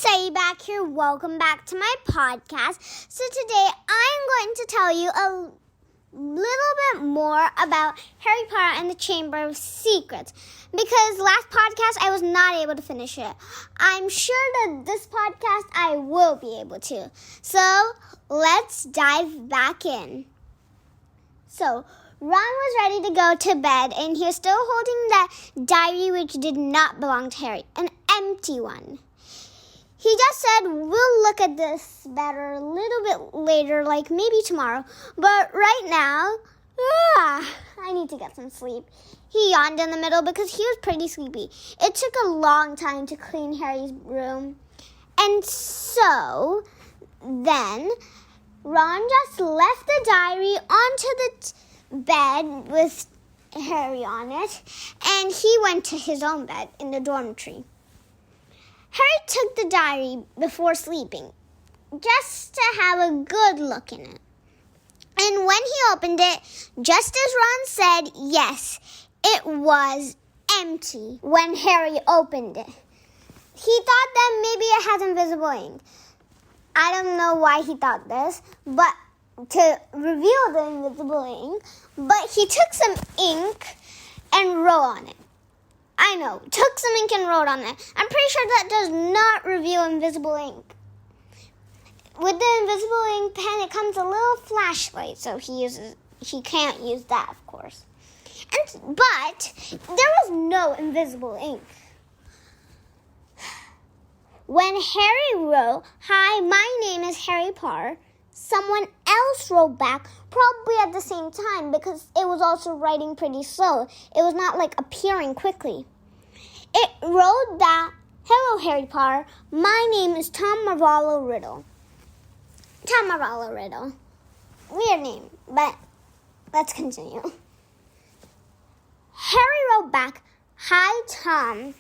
Say back here. Welcome back to my podcast. So today I'm going to tell you a little bit more about Harry Potter and the Chamber of Secrets, because last podcast I was not able to finish it. I'm sure that this podcast I will be able to. So let's dive back in. So Ron was ready to go to bed, and he was still holding the diary which did not belong to Harry, an empty one. He just said, we'll look at this better a little bit later, like maybe tomorrow. But right now, I need to get some sleep. He yawned in the middle because he was pretty sleepy. It took a long time to clean Harry's room. And so, then, Ron just left the diary onto the bed with Harry on it, and he went to his own bed in the dormitory. Harry took the diary before sleeping, just to have a good look in it. And when he opened it, just as Ron said, yes, it was empty when Harry opened it. He thought that maybe it had invisible ink. I don't know why he thought this, but to reveal the invisible ink, but he took some ink and wrote on it. I know, took some ink and wrote on it. I'm pretty sure that does not reveal invisible ink. With the invisible ink pen, it comes a little flashlight, so he can't use that, of course. But there was no invisible ink. When Harry wrote, "Hi, my name is Harry Potter," someone else wrote back, probably at the same time, because it was also writing pretty slow. It was not like appearing quickly. It wrote that, "Hello, Harry Potter. My name is Tom Marvolo Riddle." Tom Marvolo Riddle. Weird name, but let's continue. Harry wrote back, "Hi, Tom.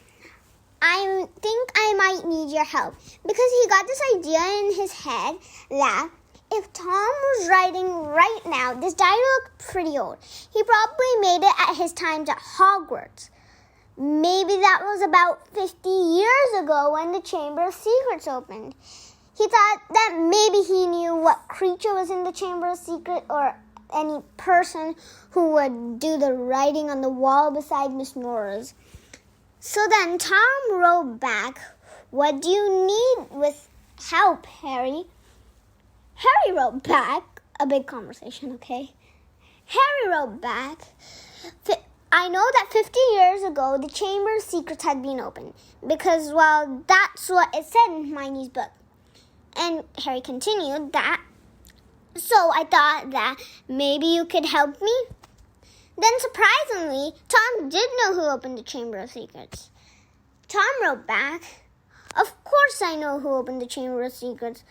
I think I might need your help," because he got this idea in his head that if Tom was writing right now, this diary looked pretty old. He probably made it at his times at Hogwarts. Maybe that was about 50 years ago when the Chamber of Secrets opened. He thought that maybe he knew what creature was in the Chamber of Secrets or any person who would do the writing on the wall beside Miss Nora's. So then Tom wrote back, "What do you need with help, Harry?" Harry wrote back, a big conversation, okay? Harry wrote back, "I know that 50 years ago the Chamber of Secrets had been opened, because, well, that's what it said in Hermione's book." And Harry continued that, "So I thought that maybe you could help me." Then, surprisingly, Tom did know who opened the Chamber of Secrets. Tom wrote back, "Of course I know who opened the Chamber of Secrets.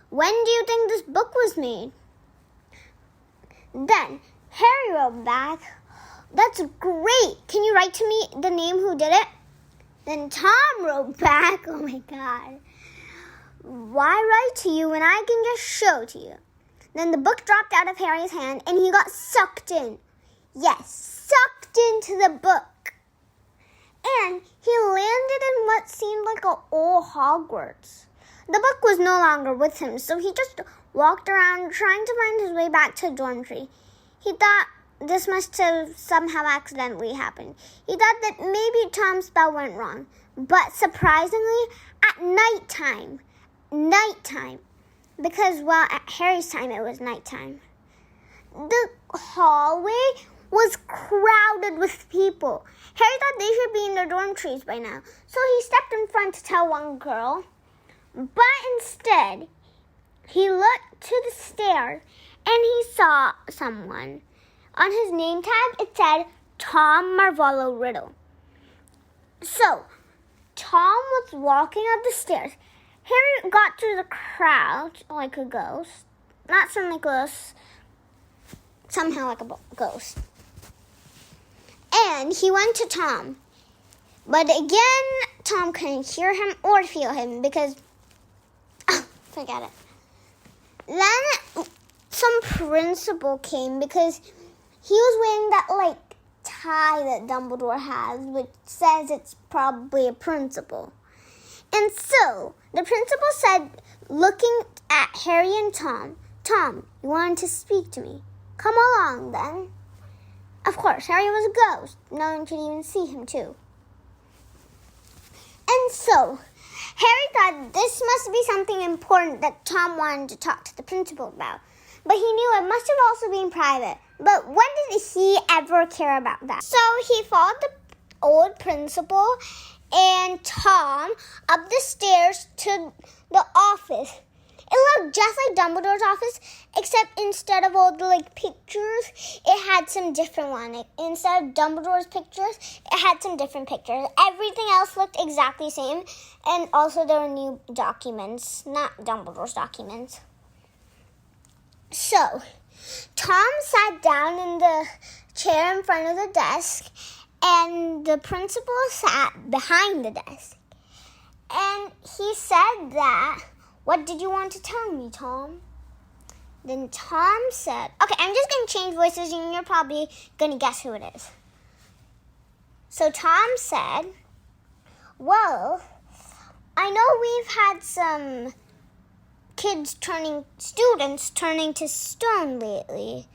When do you think this book was made?" Then Harry wrote back, "That's great. Can you write to me the name who did it?" Then Tom wrote back, "Oh my God. Why write to you when I can just show to you?" Then the book dropped out of Harry's hand and he got sucked in. Yes, sucked into the book. And he landed in what seemed like an old Hogwarts. The book was no longer with him, so he just walked around trying to find his way back to the dormitory. He thought this must have somehow accidentally happened. He thought that maybe Tom's spell went wrong. But surprisingly, at nighttime, because, well, at Harry's time it was nighttime, the hallway was crowded with people. Harry thought they should be in their dormitories by now, so he stepped in front to tell one girl. But instead, he looked to the stairs and he saw someone. On his name tag, it said Tom Marvolo Riddle. So, Tom was walking up the stairs. Harry got through the crowd like a ghost. Not St. Nicholas, somehow like a ghost. And he went to Tom. But again, Tom couldn't hear him or feel him because, forget it. Then some principal came because he was wearing that tie that Dumbledore has, which says it's probably a principal. And so the principal said, looking at Harry and Tom, "Tom, you wanted to speak to me. Come along then." Of course, Harry was a ghost. No one could even see him too. And so Harry thought this must be something important that Tom wanted to talk to the principal about. But he knew it must have also been private. But when did he ever care about that? So he followed the old principal and Tom up the stairs to the office. It looked just like Dumbledore's office, except instead of all the pictures, it had some different one. Instead of Dumbledore's pictures, it had some different pictures. Everything else looked exactly the same, and also there were new documents, not Dumbledore's documents. So, Tom sat down in the chair in front of the desk, and the principal sat behind the desk. And he said that, "What did you want to tell me, Tom?" Then Tom said, okay, I'm just going to change voices and you're probably going to guess who it is. So Tom said, "Well, I know we've had some students turning to stone lately.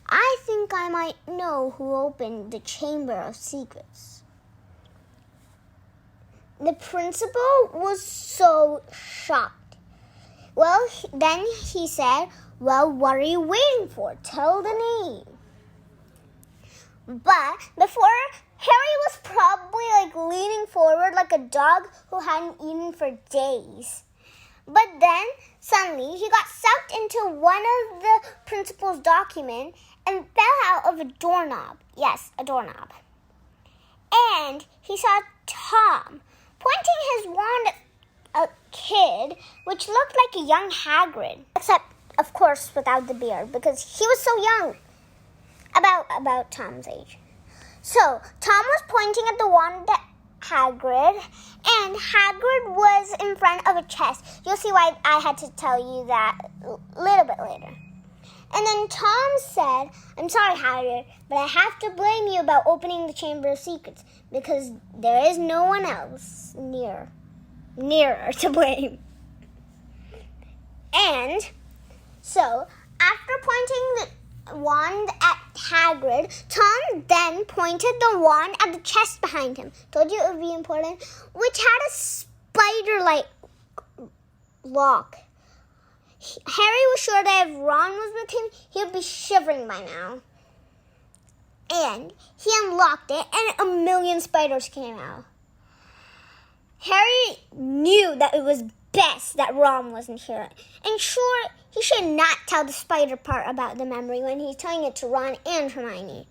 I think I might know who opened the Chamber of Secrets." The principal was so shocked. Well, then he said, "Well, what are you waiting for? Tell the name." But before, Harry was probably leaning forward like a dog who hadn't eaten for days. But then, suddenly, he got sucked into one of the principal's documents and fell out of a doorknob. Yes, a doorknob. And he saw Tom pointing his wand at a kid, which looked like a young Hagrid. Except, of course, without the beard, because he was so young. About Tom's age. So, Tom was pointing at the wand at Hagrid, and Hagrid was in front of a chest. You'll see why I had to tell you that a little bit later. And then Tom said, "I'm sorry, Hagrid, but I have to blame you about opening the Chamber of Secrets because there is no one else nearer to blame." And so, after pointing the wand at Hagrid, Tom then pointed the wand at the chest behind him. Told you it would be important, which had a spider-like lock. Harry was sure that if Ron was with him, he would be shivering by now. And he unlocked it, and a million spiders came out. Harry knew that it was best that Ron wasn't here. And sure, he should not tell the spider part about the memory when he's telling it to Ron and Hermione.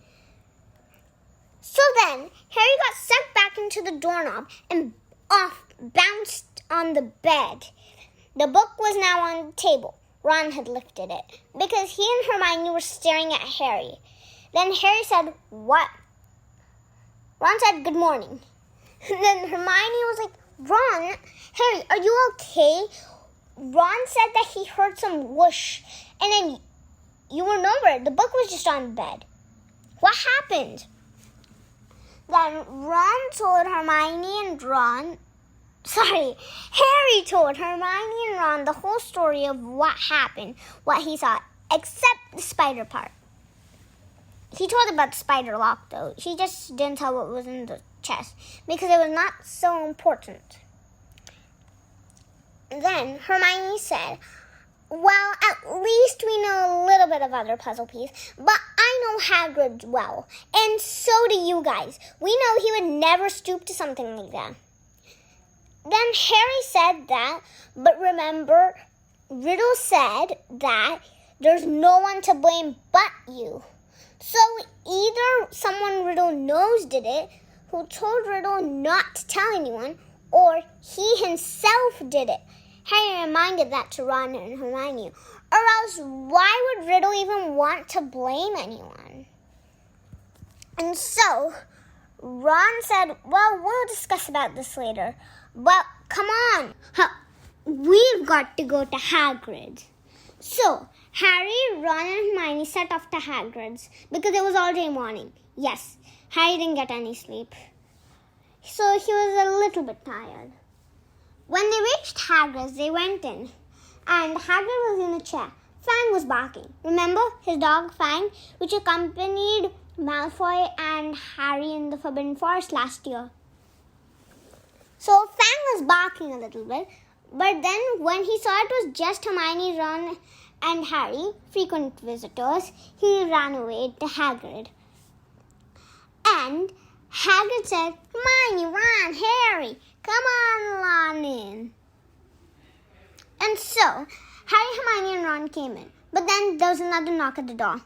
So then, Harry got sucked back into the doorknob and bounced on the bed. The book was now on the table. Ron had lifted it because he and Hermione were staring at Harry. Then Harry said, "What?" Ron said, "Good morning." And then Hermione was like, "Ron, Harry, are you okay?" Ron said that he heard some whoosh, and then you were nowhere. The book was just on the bed. What happened? Then Harry told Hermione and Ron the whole story of what happened, what he saw, except the spider part. He told about the spider lock, though. He just didn't tell what was in the chest, because it was not so important. Then Hermione said, "Well, at least we know a little bit of other puzzle piece, but I know Hagrid well, and so do you guys. We know he would never stoop to something like that." Then Harry said that, but remember, Riddle said that there's no one to blame but you. So either someone Riddle knows did it, who told Riddle not to tell anyone, or he himself did it. Harry reminded that to Ron and Hermione. Or else, why would Riddle even want to blame anyone? And so, Ron said, "Well, we'll discuss about this later. But come on, we've got to go to Hagrid's." So, Harry, Ron, and Hermione set off to Hagrid's because it was all-day morning. Yes, Harry didn't get any sleep, so he was a little bit tired. When they reached Hagrid's, they went in, and Hagrid was in a chair. Fang was barking. Remember his dog Fang, which accompanied Malfoy and Harry in the Forbidden Forest last year. So Fang was barking a little bit, but then when he saw it was just Hermione, Ron, and Harry, frequent visitors, he ran away to Hagrid. And Hagrid said, "Hermione, Ron, Harry, come on in." And so, Harry, Hermione, and Ron came in. But then there was another knock at the door.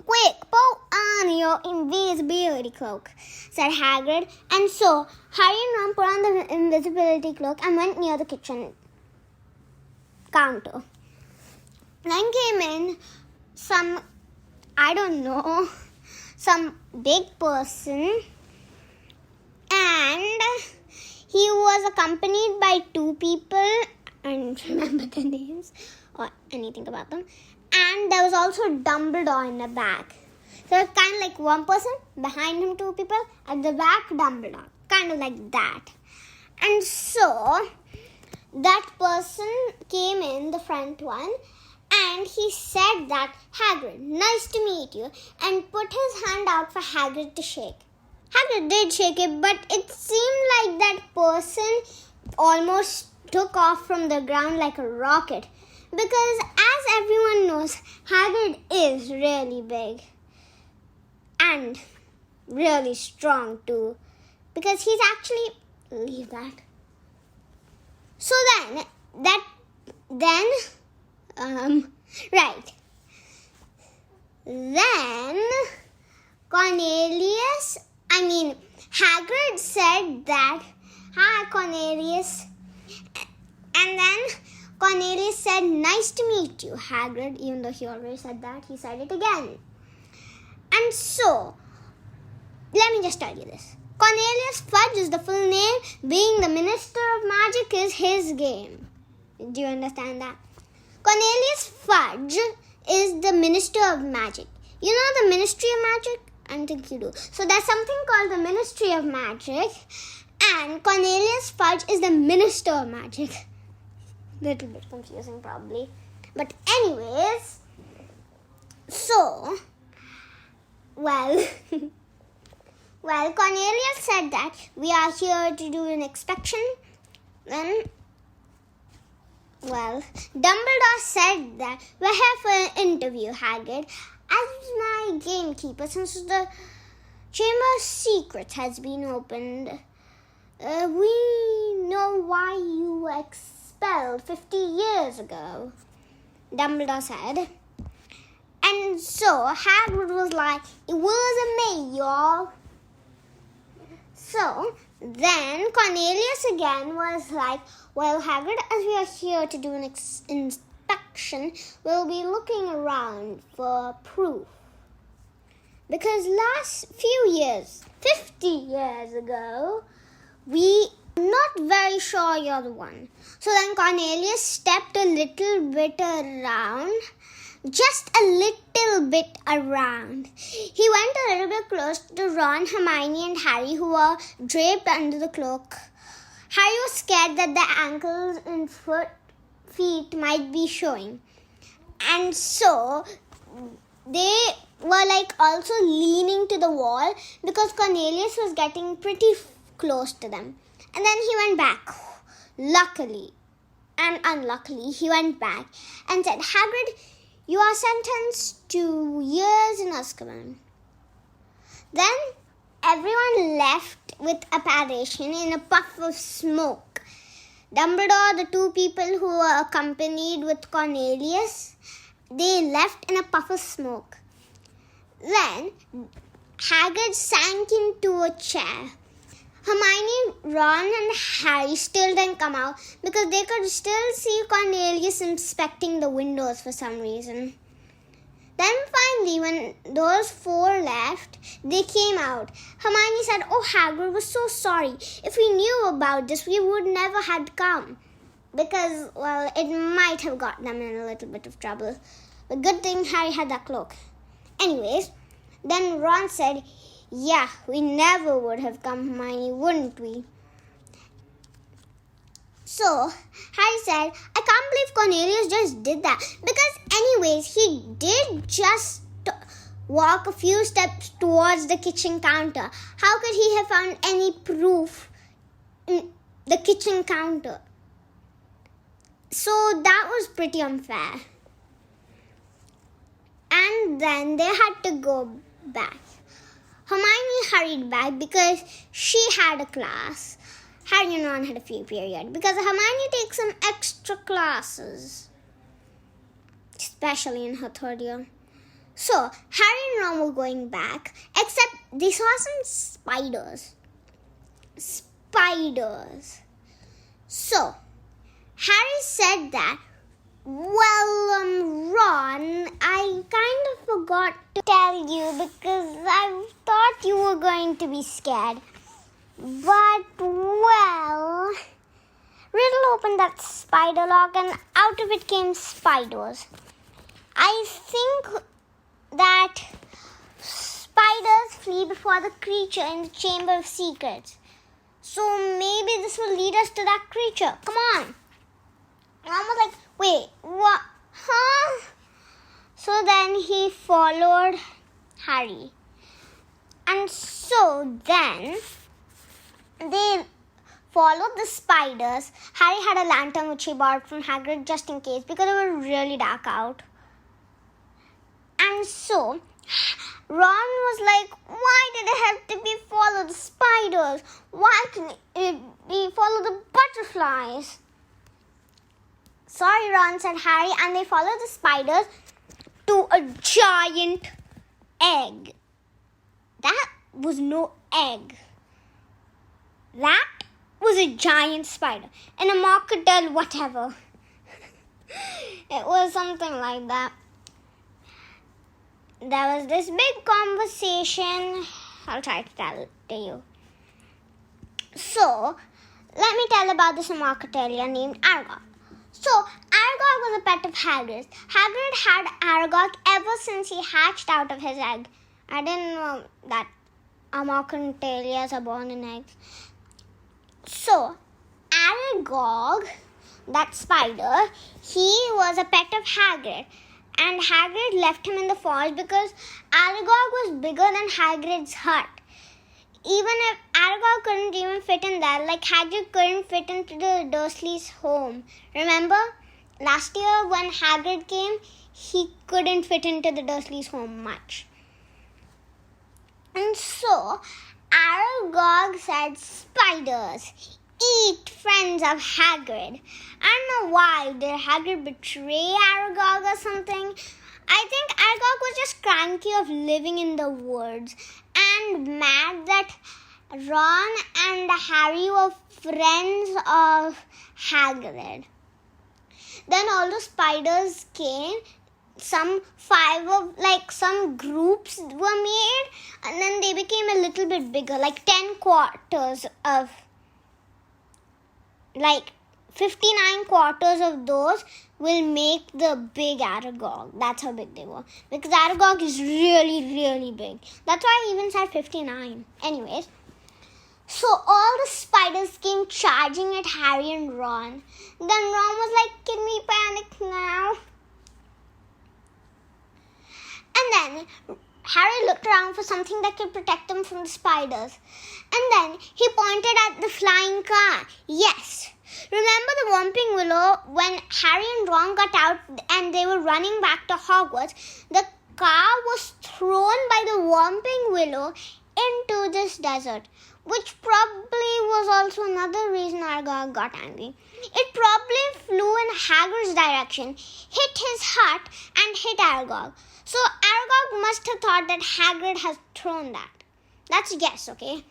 "Quick, put on your invisibility cloak," said Hagrid. And so, Harry and Ron put on the invisibility cloak and went near the kitchen counter. Then came in some big person, and he was accompanied by 2 people. I don't remember their names or anything about them. And there was also Dumbledore in the back. So it's kind of like one person, behind him 2 people, at the back Dumbledore. Kind of like that. And so that person came in, the front one, and he said that, "Hagrid, nice to meet you," and put his hand out for Hagrid to shake. Hagrid did shake it, but it seemed like that person almost took off from the ground like a rocket. Because as everyone knows, Hagrid is really big. And really strong too. Because he's actually... Leave that. So then... Right. Then... Hagrid said that... "Hi, Cornelius." And then Cornelius said, "Nice to meet you, Hagrid." Even though he already said that, he said it again. And so, let me just tell you this. Cornelius Fudge is the full name. Being the Minister of Magic is his game. Do you understand that? Cornelius Fudge is the Minister of Magic. You know the Ministry of Magic? I think you do. So there's something called the Ministry of Magic. And Cornelius Fudge is the Minister of Magic. Little bit confusing probably. But anyways, so, well, Cornelius said that we are here to do an inspection. Then, Dumbledore said that we're here for an interview, Hagrid. As my gamekeeper, since the Chamber of Secrets has been opened, we know why you were expelled 50 years ago, Dumbledore said. And so Hagrid was like, "It wasn't me, y'all." So then Cornelius again was like, "Well, Hagrid, as we are here to do an inspection, we'll be looking around for proof. Because last few years, 50 years ago, we are not very sure you're the one." So then Cornelius stepped a little bit around. Just a little bit around. He went a little bit close to Ron, Hermione, and Harry, who were draped under the cloak. Harry was scared that the ankles and feet might be showing. And so they were also leaning to the wall because Cornelius was getting pretty close to them. And then he went back. Luckily and unluckily, he went back and said, "Hagrid, you are sentenced to years in Azkaban." Then everyone left with apparation in a puff of smoke. Dumbledore, the 2 people who were accompanied with Cornelius, they left in a puff of smoke. Then Hagrid sank into a chair. Hermione, Ron, and Harry still didn't come out because they could still see Cornelius inspecting the windows for some reason. Then finally, when those 4 left, they came out. Hermione said, "Oh, Hagrid, we're so sorry. If we knew about this, we would never have come." Because, it might have got them in a little bit of trouble. But good thing Harry had that cloak. Anyways, then Ron said, "Yeah, we never would have come, Hermione, wouldn't we?" So Harry said, I can't believe Cornelius just did that. Because anyways, he did just walk a few steps towards the kitchen counter. How could he have found any proof in the kitchen counter? So that was pretty unfair. And then they had to go back. Hermione hurried back because she had a class. Harry and Ron had a free period because Hermione takes some extra classes, especially in her third year. So Harry and Ron were going back, except they saw some spiders. So Harry said that, well, Ron, I kind of forgot to tell you because I thought you were going to be scared. But, well, Riddle opened that spider lock and out of it came spiders. I think that spiders flee before the creature in the Chamber of Secrets. So maybe this will lead us to that creature. Come on. And I was like, wait, what? Huh? So then he followed Harry. And so then they followed the spiders. Harry had a lantern which he borrowed from Hagrid just in case because it was really dark out. And so Ron was like, why did it have to be follow the spiders? Why can't it be follow the butterflies? Sorry, Ron, said Harry, and they followed the spiders to a giant egg. That was no egg. That was a giant spider. And a marketel, whatever. It was something like that. There was this big conversation. I'll try to tell it to you. So, let me tell about this marketelia named Aragog. So, Aragog was a pet of Hagrid's. Hagrid had Aragog ever since he hatched out of his egg. I didn't know that marketelias are born in eggs. So, Aragog, that spider, he was a pet of Hagrid. And Hagrid left him in the forest because Aragog was bigger than Hagrid's hut. Even if Aragog couldn't even fit in there, like Hagrid couldn't fit into the Dursleys' home. Remember? Last year when Hagrid came, he couldn't fit into the Dursleys' home much. And so, Aragog said, spiders, eat friends of Hagrid. I don't know why. Did Hagrid betray Aragog or something? I think Aragog was just cranky of living in the woods and mad that Ron and Harry were friends of Hagrid. Then all the spiders came. Some groups were made, and then they became a little bit bigger, like 10 quarters of, 59 quarters of those will make the big Aragog. That's how big they were. Because Aragog is really, really big. That's why I even said 59. Anyways, so all the spiders came charging at Harry and Ron. Then Ron was like, can we panic now? And then Harry looked around for something that could protect him from the spiders. And then he pointed at the flying car. Yes. Remember the Whomping Willow when Harry and Ron got out and they were running back to Hogwarts? The car was thrown by the Whomping Willow into this desert, which probably was also another reason Aragog got angry. It probably flew in Hagrid's direction, hit his hut, and hit Aragog. So Aragog must have thought that Hagrid has thrown that. That's a guess, okay?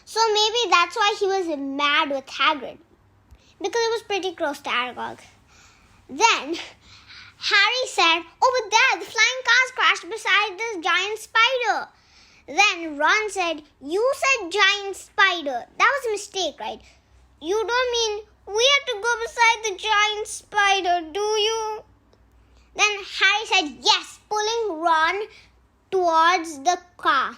So maybe that's why he was mad with Hagrid, because it was pretty close to Aragog. Then Harry said, over there, the flying cars crashed beside this giant spider. Then Ron said, you said giant spider. That was a mistake, right? You don't mean we have to go beside the giant spider, do you? Then Harry said, yes, pulling Ron towards the car.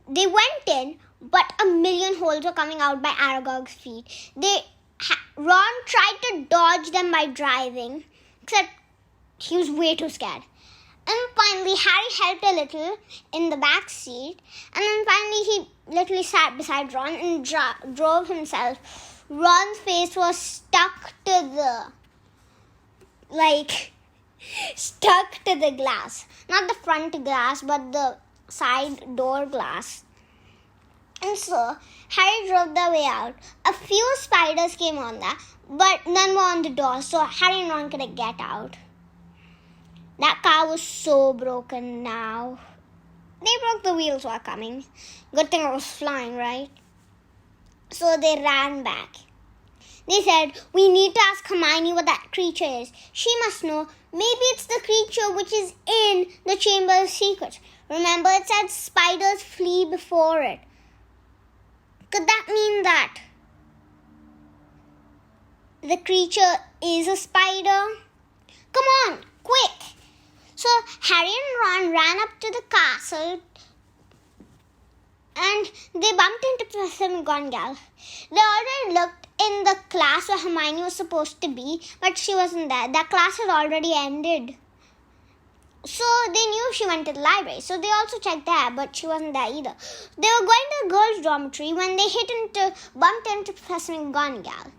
They went in. but a million holes were coming out by Aragog's feet. Ron tried to dodge them by driving, except he was way too scared. And finally, Harry helped a little in the back seat, and then finally he literally sat beside Ron and drove himself. Ron's face was stuck to the glass. Not the front glass, but the side door glass. And so, Harry drove the way out. A few spiders came on there, but none were on the door, so Harry and Ron couldn't get out. That car was so broken now. They broke the wheels while coming. Good thing I was flying, right? So they ran back. They said, "We need to ask Hermione what that creature is. She must know. Maybe it's the creature which is in the Chamber of Secrets. Remember, it said spiders flee before it. Could that mean that the creature is a spider? Come on, quick!" So Harry and Ron ran up to the castle and they bumped into Professor McGonagall. They already looked in the class where Hermione was supposed to be, but she wasn't there. That class had already ended. So they knew she went to the library. So they also checked there, but she wasn't there either. They were going to the girls' dormitory when they bumped into Professor McGonagall.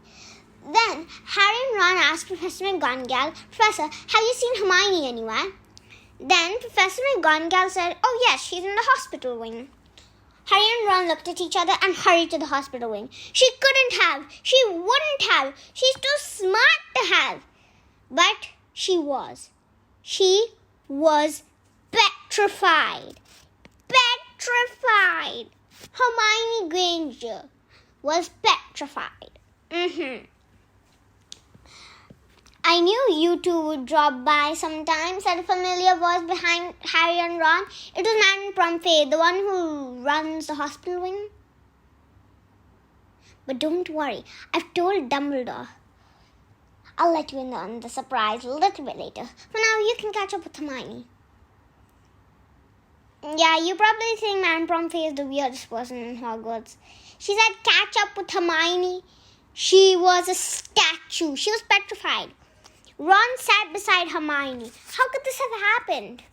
Then Harry and Ron asked Professor McGonagall, "Professor, have you seen Hermione anywhere?" Then Professor McGonagall said, "Oh yes, she's in the hospital wing." Harry and Ron looked at each other and hurried to the hospital wing. She couldn't have. She wouldn't have. She's too smart to have. But she was. She was petrified. Petrified. Hermione Granger was petrified. "I knew you two would drop by sometime," said a familiar voice behind Harry and Ron. It was Madame Pomfrey, the one who runs the hospital wing. "But don't worry, I've told Dumbledore. I'll let you in on the surprise a little bit later. For now, you can catch up with Hermione." Yeah, you probably think Madame Pomfrey is the weirdest person in Hogwarts. She said catch up with Hermione. She was a statue. She was petrified. Ron sat beside Hermione. How could this have happened?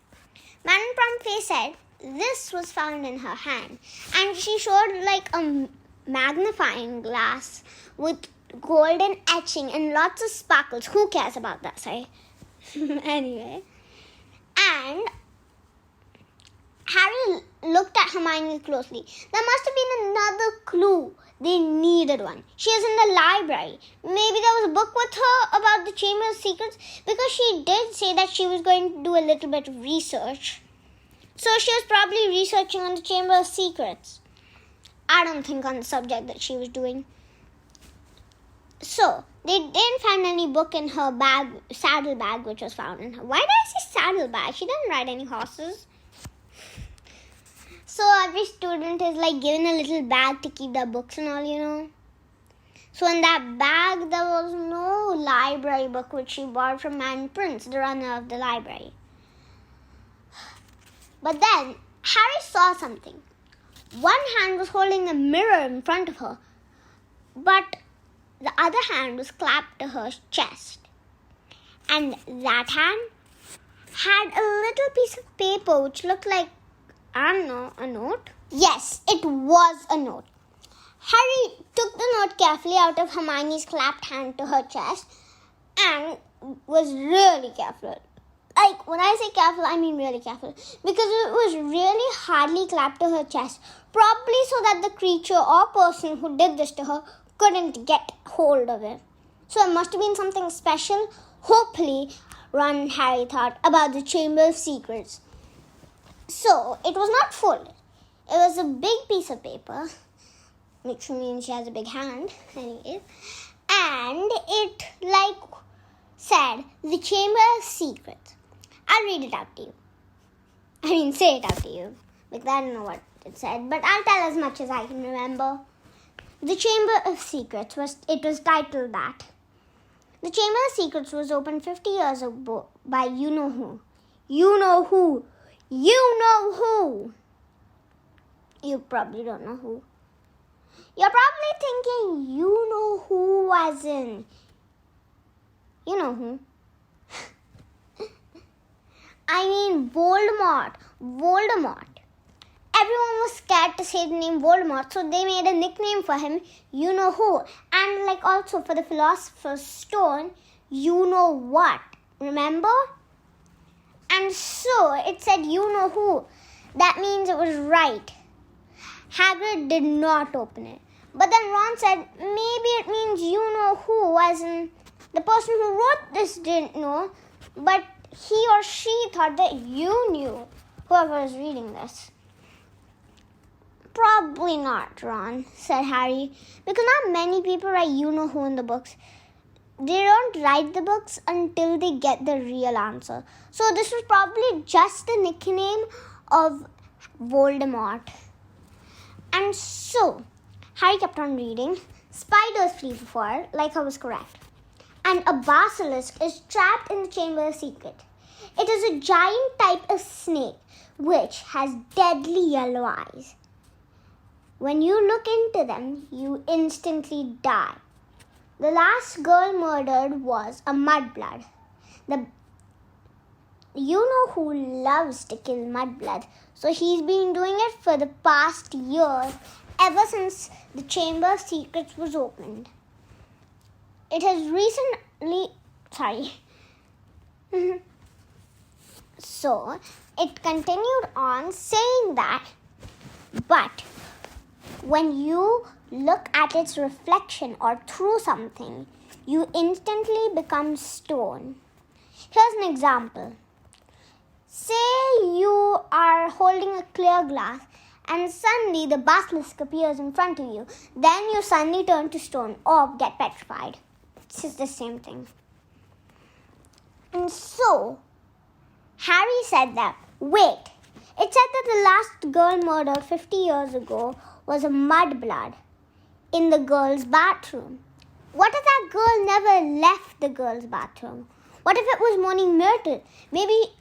Madame Pomfrey said this was found in her hand, and she showed like a magnifying glass with golden etching and lots of sparkles. Who cares about that, sorry? Anyway. And Harry looked at Hermione closely. There must have been another clue. They needed one. She was in the library. Maybe there was a book with her about the Chamber of Secrets, because she did say that she was going to do a little bit of research. So she was probably researching on the Chamber of Secrets. I don't think on the subject that she was doing. So they didn't find any book in her saddle bag, which was found in her. Why did I say saddle bag? She didn't ride any horses. So every student is like given a little bag to keep their books and all, you know. So in that bag, there was no library book which she borrowed from Man Prince, the runner of the library. But then Harry saw something. One hand was holding a mirror in front of her, but the other hand was clapped to her chest. And that hand had a little piece of paper which looked like, I don't know, a note? Yes, it was a note. Harry took the note carefully out of Hermione's clapped hand to her chest and was really careful. Like, when I say careful, I mean really careful. Because it was really hardly clapped to her chest. Probably so that the creature or person who did this to her couldn't get hold of it. So it must have been something special. Hopefully, Ron and Harry thought about the Chamber of Secrets. So, it was not folded. It was a big piece of paper, which means she has a big hand, anyways. And it, said, the Chamber of Secrets. I'll read it out to you. Say it out to you, because I don't know what it said, but I'll tell as much as I can remember. The Chamber of Secrets, it was titled that. The Chamber of Secrets was opened 50 years ago by you-know-who. You know who. You probably don't know who. You're probably thinking, you know who as in... You know who. I mean Voldemort. Voldemort. Everyone was scared to say the name Voldemort, so they made a nickname for him, you know who. And like also for the Philosopher's Stone, you know what. Remember? And so it said you know who. That means it was right. Hagrid did not open it. But then Ron said, maybe it means you know who, as in the person who wrote this didn't know, but he or she thought that you knew, whoever is reading this. Probably not, Ron, said Harry, because not many people write you know who in the books. They don't write the books until they get the real answer. So this was probably just the nickname of Voldemort. And so, Harry kept on reading. Spiders flee before, like I was correct. And a basilisk is trapped in the Chamber of Secret. It is a giant type of snake which has deadly yellow eyes. When you look into them, you instantly die. The last girl murdered was a mudblood. You know who loves to kill mudblood, so he's been doing it for the past year, ever since the Chamber of Secrets was opened. It has recently... So, it continued on saying that, but when you look at its reflection or through something, you instantly become stone. Here's an example. Say you are holding a clear glass and suddenly the basilisk appears in front of you. Then you suddenly turn to stone or get petrified. It's just the same thing. And so, Harry said that, wait, it said that the last girl murdered 50 years ago was a mudblood in the girls' bathroom. What if that girl never left the girls' bathroom? What if it was Morning Myrtle? Maybe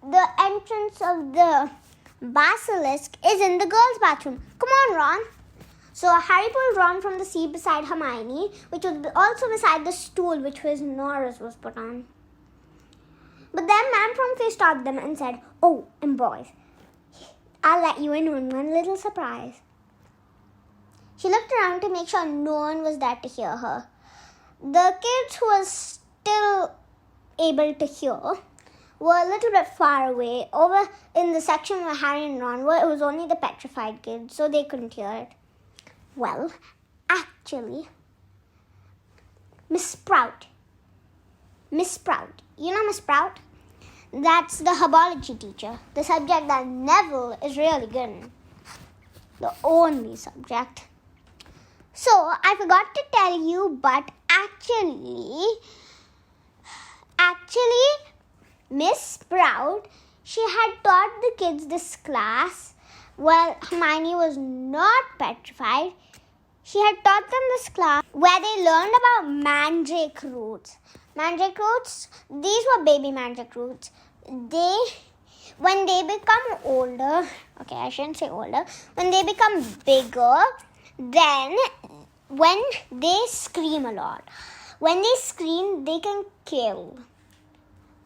the entrance of the basilisk is in the girls' bathroom. Come on, Ron. So Harry pulled Ron from the seat beside Hermione, which was also beside the stool which his Norris was put on. But then Man from Face stopped them and said, oh, and boys, I'll let you in on one little surprise. She looked around to make sure no one was there to hear her. The kids who were still able to hear were a little bit far away, over in the section where Harry and Ron were. It was only the petrified kids, so they couldn't hear it. Well, actually, Miss Sprout. You know Miss Sprout? That's the herbology teacher, the subject that Neville is really good in. The only subject. So, I forgot to tell you, but actually, Miss Sprout, she had taught the kids this class. Well, Hermione was not petrified. She had taught them this class where they learned about mandrake roots. Mandrake roots, these were baby mandrake roots. When they become older, okay, I shouldn't say older, when they become bigger, then when they scream a lot. When they scream, they can kill.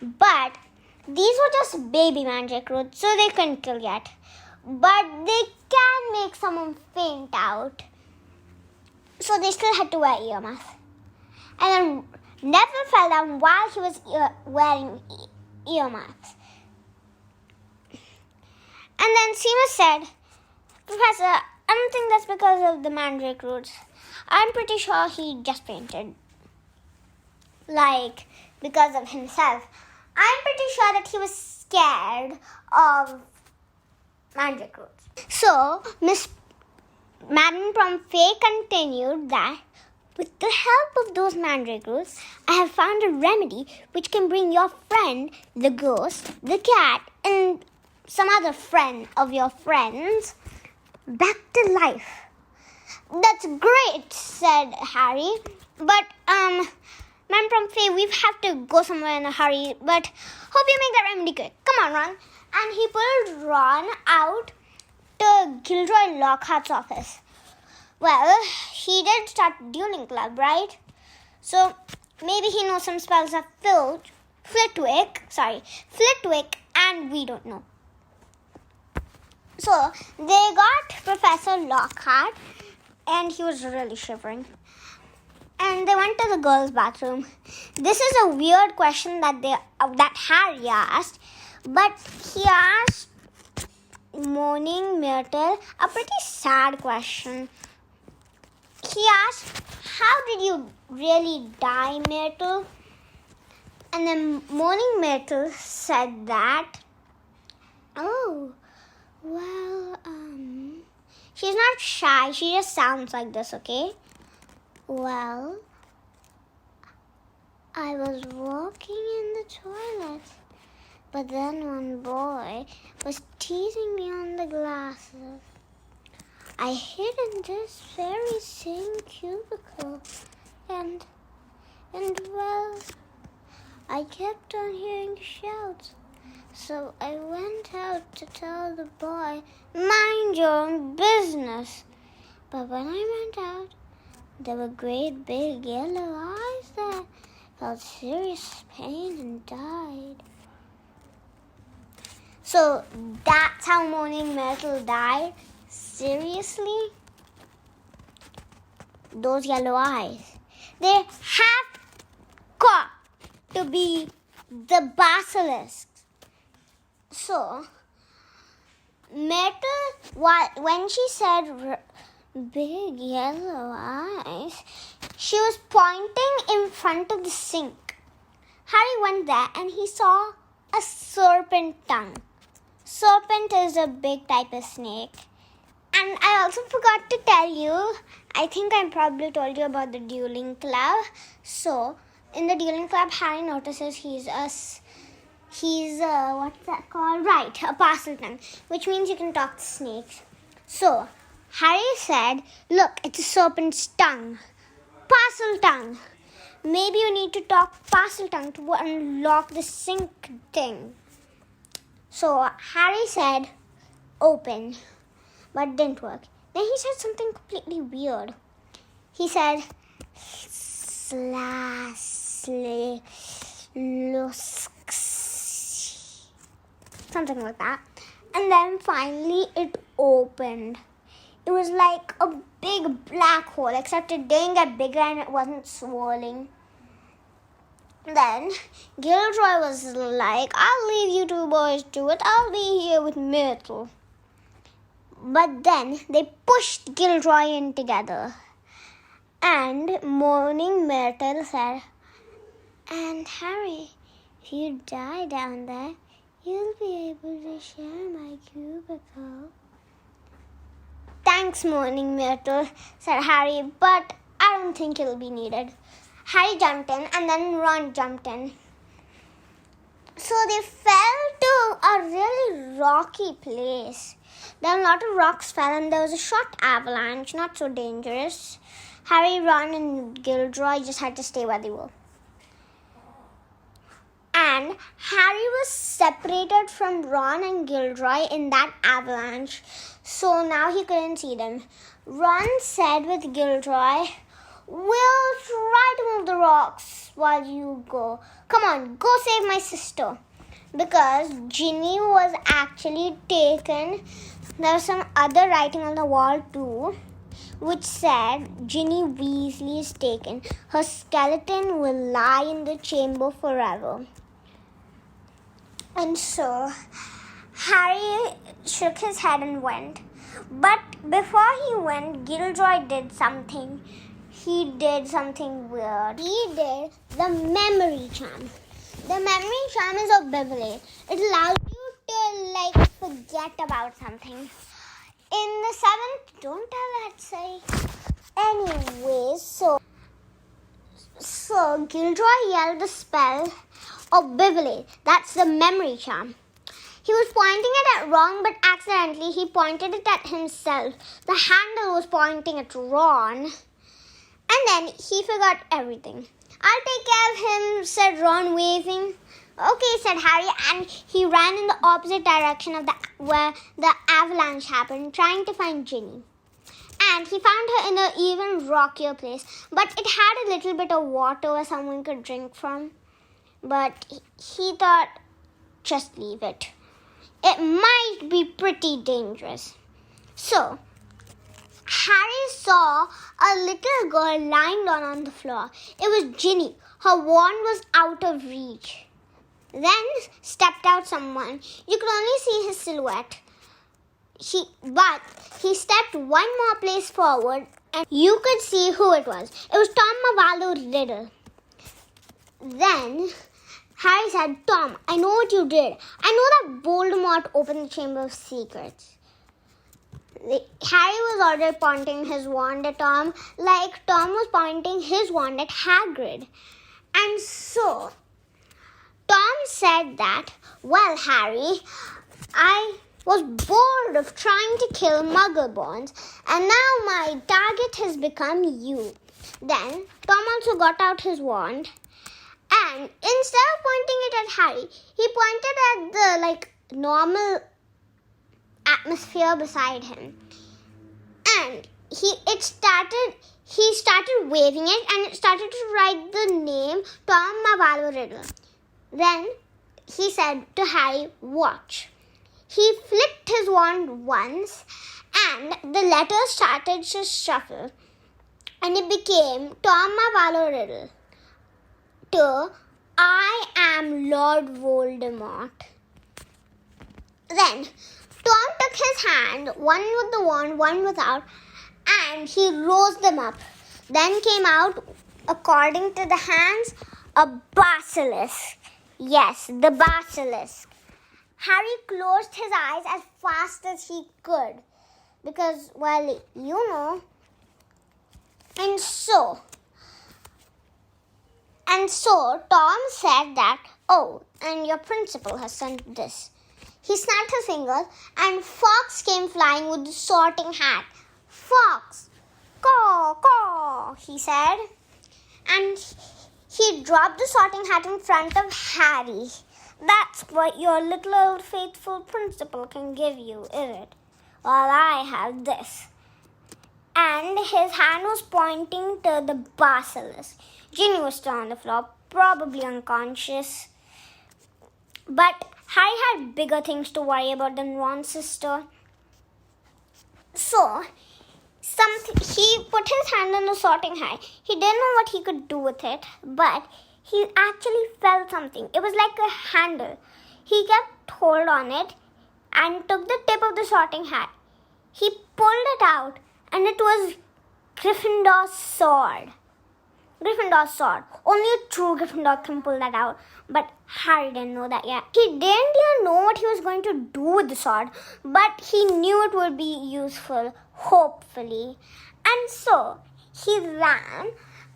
But these were just baby mandrake roots, so they couldn't kill yet. But they can make someone faint out. So they still had to wear earmuffs. And then Neville fell down while he was wearing earmuffs. And then Seamus said, Professor, I don't think that's because of the mandrake roots. I'm pretty sure he just fainted. Like, because of himself. I'm pretty sure that he was scared of mandrake roots. So, Madame Pomfrey continued that, with the help of those mandrake roots, I have found a remedy which can bring your friend, the ghost, the cat, and some other friend of your friends back to life. That's great, said Harry. But, Madame Pomfrey, we have to go somewhere in a hurry, but hope you make that remedy quick. Come on, Ron. And he pulled Ron out to Gilderoy Lockhart's office. Well, he did start dueling club, right? So maybe he knows some spells of Flitwick, and we don't know. So they got Professor Lockhart, and he was really shivering. And they went to the girls' bathroom. This is a weird question that Harry asked, but he asked Moaning Myrtle a pretty sad question. He asked, "How did you really die, Myrtle?" And then Moaning Myrtle said that, she's not shy. She just sounds like this, okay? Well, I was walking in the toilet, but then one boy was teasing me on the glasses. I hid in this very same cubicle, and well, I kept on hearing shouts. So I went out to tell the boy, "Mind your own business." But when I went out, there were great big yellow eyes that felt serious pain and died. So that's how Moaning Myrtle died? Seriously? Those yellow eyes. They have got to be the basilisks. So, Myrtle, when she said big yellow eyes, she was pointing in front of the sink. Harry went there and he saw a serpent tongue. Serpent is a big type of snake. And I also forgot to tell you, I think I probably told you about the dueling club. So, in the dueling club, Harry notices he's what's that called? Right, a Parseltongue, which means you can talk to snakes. So, Harry said, "Look, it's a serpent's tongue. Parseltongue. Maybe you need to talk Parseltongue to unlock the sink thing." So, Harry said, "Open," but didn't work. Then he said something completely weird. He said, something like that. And then finally it opened. It was like a big black hole, except it didn't get bigger and it wasn't swirling. Then Gilderoy was like, "I'll leave you two boys to it. I'll be here with Myrtle." But then they pushed Gilderoy in together. And Moaning Myrtle said, "And Harry, if you die down there, you'll be able to share my cubicle." "Thanks, Moaning Myrtle," said Harry, "but I don't think it'll be needed." Harry jumped in and then Ron jumped in. So they fell to a really rocky place. Then a lot of rocks fell and there was a short avalanche, not so dangerous. Harry, Ron and Gilderoy just had to stay where they were. And Harry was separated from Ron and Gilderoy in that avalanche, so now he couldn't see them. Ron said with Gilderoy, "We'll try to move the rocks while you go. Come on, go save my sister." Because Ginny was actually taken. There was some other writing on the wall too, which said, "Ginny Weasley is taken. Her skeleton will lie in the chamber forever." And so Harry shook his head and went. But before he went, Gilderoy did something. He did something weird. He did the memory charm. The memory charm is a Beyblade. It allows you to forget about something. In the 7th, don't tell that, say. Anyways, so Gilderoy yelled the spell of Beyblade. That's the memory charm. He was pointing it at Ron, but accidentally he pointed it at himself. The handle was pointing at Ron. And then he forgot everything. "I'll take care of him," said Ron, waving. "Okay," said Harry, and he ran in the opposite direction of where the avalanche happened, trying to find Ginny. And he found her in an even rockier place. But it had a little bit of water where someone could drink from. But he thought, just leave it. It might be pretty dangerous. So, Harry saw a little girl lying down on the floor. It was Ginny. Her wand was out of reach. Then stepped out someone. You could only see his silhouette. But he stepped one more place forward and you could see who it was. It was Tom Marvolo Riddle. Then Harry said, Tom, I know what you did. I know that Voldemort opened the Chamber of Secrets. Harry was already pointing his wand at Tom, like Tom was pointing his wand at Hagrid. And so, Tom said that, well, Harry, I was bored of trying to kill Muggleborns, and now my target has become you. Then, Tom also got out his wand, and instead of pointing it at Harry, he pointed at the, normal atmosphere beside him. And he started waving it, and it started to write the name Tom Marvolo Riddle. Then he said to Harry, watch. He flicked his wand once, and the letters started to shuffle, and it became Tom Marvolo Riddle to I am Lord Voldemort. Then Tom took his hand, one with the wand, one without, and he rose them up. Then came out, according to the hands, a basilisk. Yes, the basilisk. Harry closed his eyes as fast as he could because, well, you know. And so Tom said that, oh, and your principal has sent this. He snapped his fingers and Fox came flying with the sorting hat. Fox, caw, caw, he said. And he dropped the sorting hat in front of Harry. That's what your little old faithful principal can give you, is it? Well, I have this. And his hand was pointing to the basilisk. Ginny was still on the floor, probably unconscious. But Harry had bigger things to worry about than Ron's sister. So, he put his hand on the sorting hat. He didn't know what he could do with it, but he actually felt something. It was like a handle. He kept hold on it and took the tip of the sorting hat. He pulled it out, and it was Gryffindor's sword. Gryffindor's sword. Only a true Gryffindor can pull that out, but Harry didn't know that yet. He didn't even know what he was going to do with the sword, but he knew it would be useful, hopefully. And so, he ran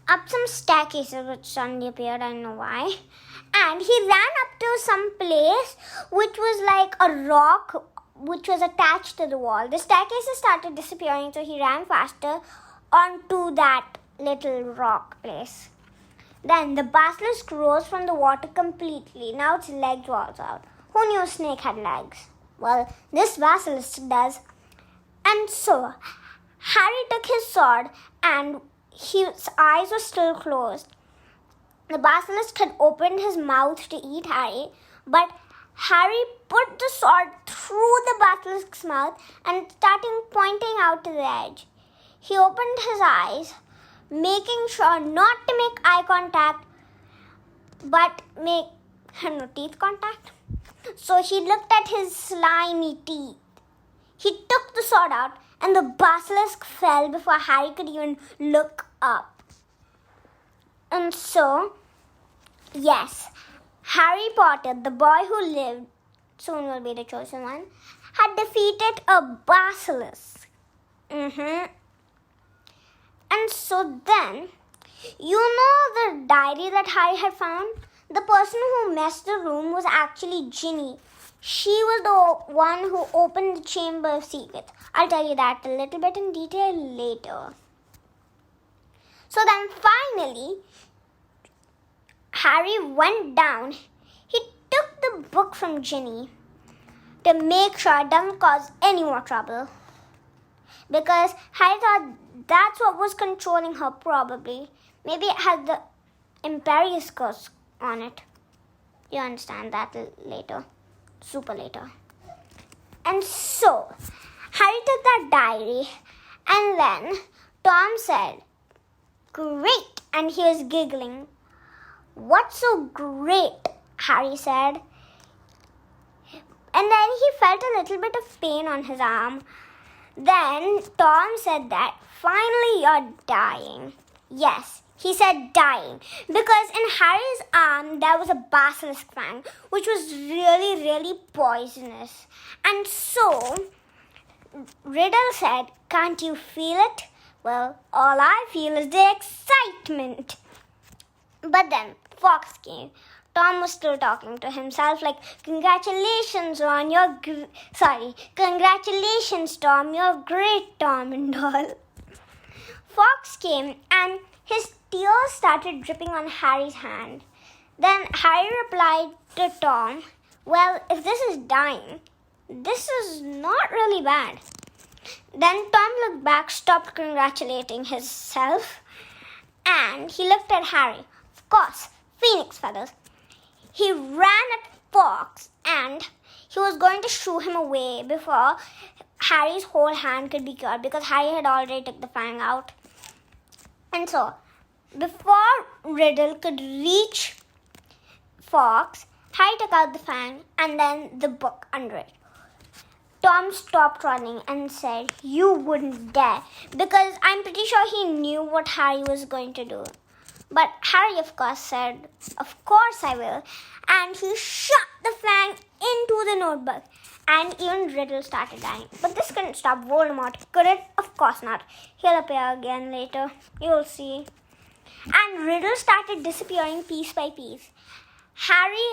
up some staircases which suddenly appeared, I don't know why. And he ran up to some place which was like a rock which was attached to the wall. The staircases started disappearing, so he ran faster onto that little rock place. Then the basilisk rose from the water completely. Now its legs were also out. Who knew a snake had legs? Well, this basilisk does. And so, Harry took his sword and his eyes were still closed. The basilisk had opened his mouth to eat Harry, but Harry put the sword through the basilisk's mouth and started pointing out to the edge. He opened his eyes, making sure not to make eye contact, but make teeth contact. So he looked at his slimy teeth. He took the sword out, and the basilisk fell before Harry could even look up. And so, yes, Harry Potter, the boy who lived, soon will be the chosen one, had defeated a basilisk. And so then, you know the diary that Harry had found? The person who messed the room was actually Ginny. She was the one who opened the Chamber of Secrets. I'll tell you that a little bit in detail later. So then finally, Harry went down. He took the book from Ginny to make sure it doesn't cause any more trouble. because Harry thought that's what was controlling her probably. Maybe it had the Imperius curse on it. You understand that later. Super later. And so, Harry took that diary and then Tom said, "Great," and he was giggling. "What's so great?" Harry said. And then he felt a little bit of pain on his arm. Then Tom said that, "Finally you're dying." Yes, he said dying, because in Harry's arm there was a basilisk fang, which was really, really poisonous. And so Riddle said, "Can't you feel it?" "Well, all I feel is the excitement." But then Fox came. Tom was still talking to himself like, "Congratulations, Ron, congratulations, Tom, you're great, Tom," and all. Fox came and his tears started dripping on Harry's hand. Then Harry replied to Tom, "Well, if this is dying, this is not really bad." Then Tom looked back, stopped congratulating himself, and he looked at Harry. Of course, phoenix feathers. He ran at Fox and he was going to shoo him away before Harry's whole hand could be cured, because Harry had already took the fang out. And so, before Riddle could reach Fox, Harry took out the fang and then the book under it. Tom stopped running and said, "You wouldn't dare," because I'm pretty sure he knew what Harry was going to do. But Harry, of course, said, "Of course I will." And he shot the fang into the notebook. And even Riddle started dying. But this couldn't stop Voldemort, could it? Of course not. He'll appear again later. You'll see. And Riddle started disappearing piece by piece. Harry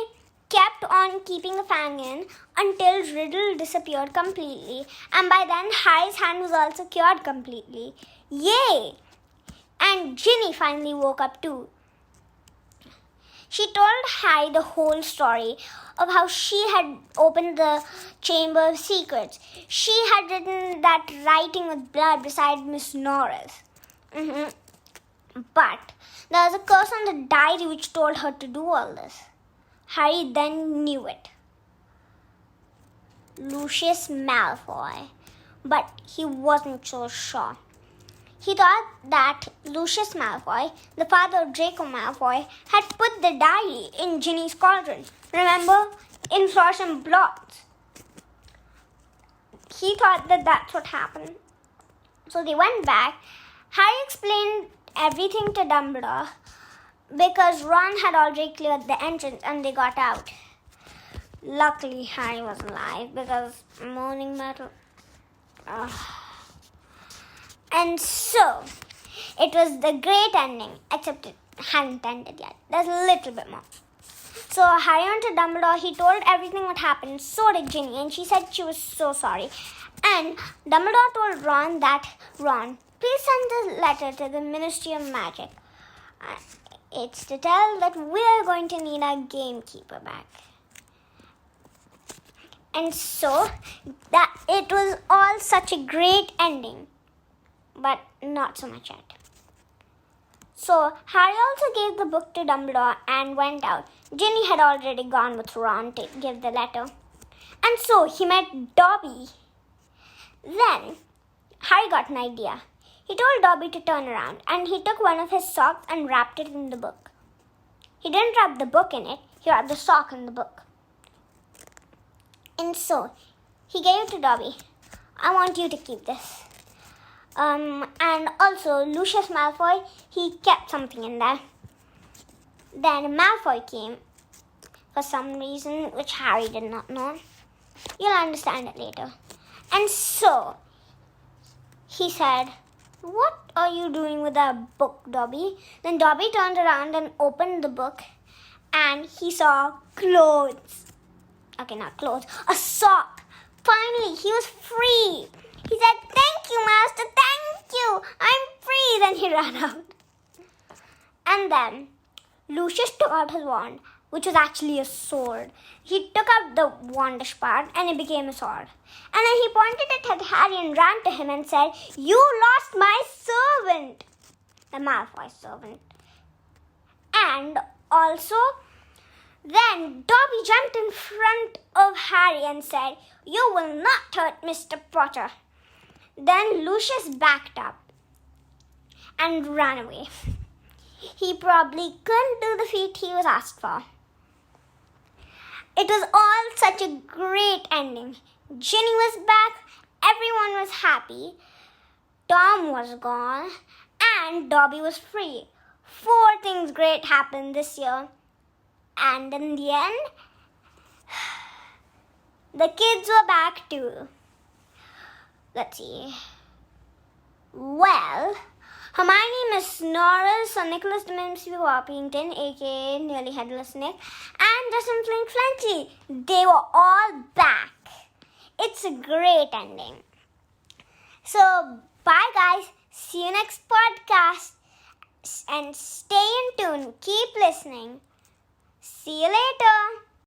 kept on keeping the fang in until Riddle disappeared completely. And by then, Harry's hand was also cured completely. Yay! And Ginny finally woke up too. She told Harry the whole story of how she had opened the Chamber of Secrets. She had written that writing with blood beside Miss Norris. But there was a curse on the diary which told her to do all this. Harry then knew it. Lucius Malfoy. But he wasn't so sure. He thought that Lucius Malfoy, the father of Draco Malfoy, had put the diary in Ginny's cauldron. Remember? In fluorescent blots. He thought that that's what happened. So they went back. Harry explained everything to Dumbledore because Ron had already cleared the entrance and they got out. Luckily, Harry was alive because moaning metal. And so, it was the great ending, except it hadn't ended yet. There's a little bit more. So, Harry went to Dumbledore. He told everything what happened. So did Ginny, and she said she was so sorry. And Dumbledore told Ron that, "Ron, please send this letter to the Ministry of Magic. It's to tell that we're going to need our gamekeeper back." And so, that it was all such a great ending. But not so much yet. So, Harry also gave the book to Dumbledore and went out. Ginny had already gone with Ron to give the letter. And so, he met Dobby. Then, Harry got an idea. He told Dobby to turn around, and he took one of his socks and wrapped it in the book. He didn't wrap the book in it, he wrapped the sock in the book. And so, he gave it to Dobby. "I want you to keep this." And also, Lucius Malfoy, he kept something in there. Then Malfoy came for some reason, which Harry did not know. You'll understand it later. And so, he said, "What are you doing with that book, Dobby?" Then Dobby turned around and opened the book, and he saw clothes. Okay, not clothes, a sock. Finally, he was free. He said, "Thank you, Master, thank you. I'm free." Then he ran out. And then Lucius took out his wand, which was actually a sword. He took out the wandish part and it became a sword. And then he pointed it at Harry and ran to him and said, "You lost my servant," the Malfoy servant. And also, then Dobby jumped in front of Harry and said, "You will not hurt Mr. Potter." Then Lucius backed up and ran away. He probably couldn't do the feat he was asked for. It was all such a great ending. Ginny was back, everyone was happy, Tom was gone, and Dobby was free. 4 things great happened this year. And in the end, the kids were back too. Let's see. Well, Hermione, Miss Norris, Sir Nicholas de Mimsy Warpington, a.k.a. Nearly Headless Nick, and Justin Flint Flinty, they were all back. It's a great ending. So, bye guys. See you next podcast. And stay in tune. Keep listening. See you later.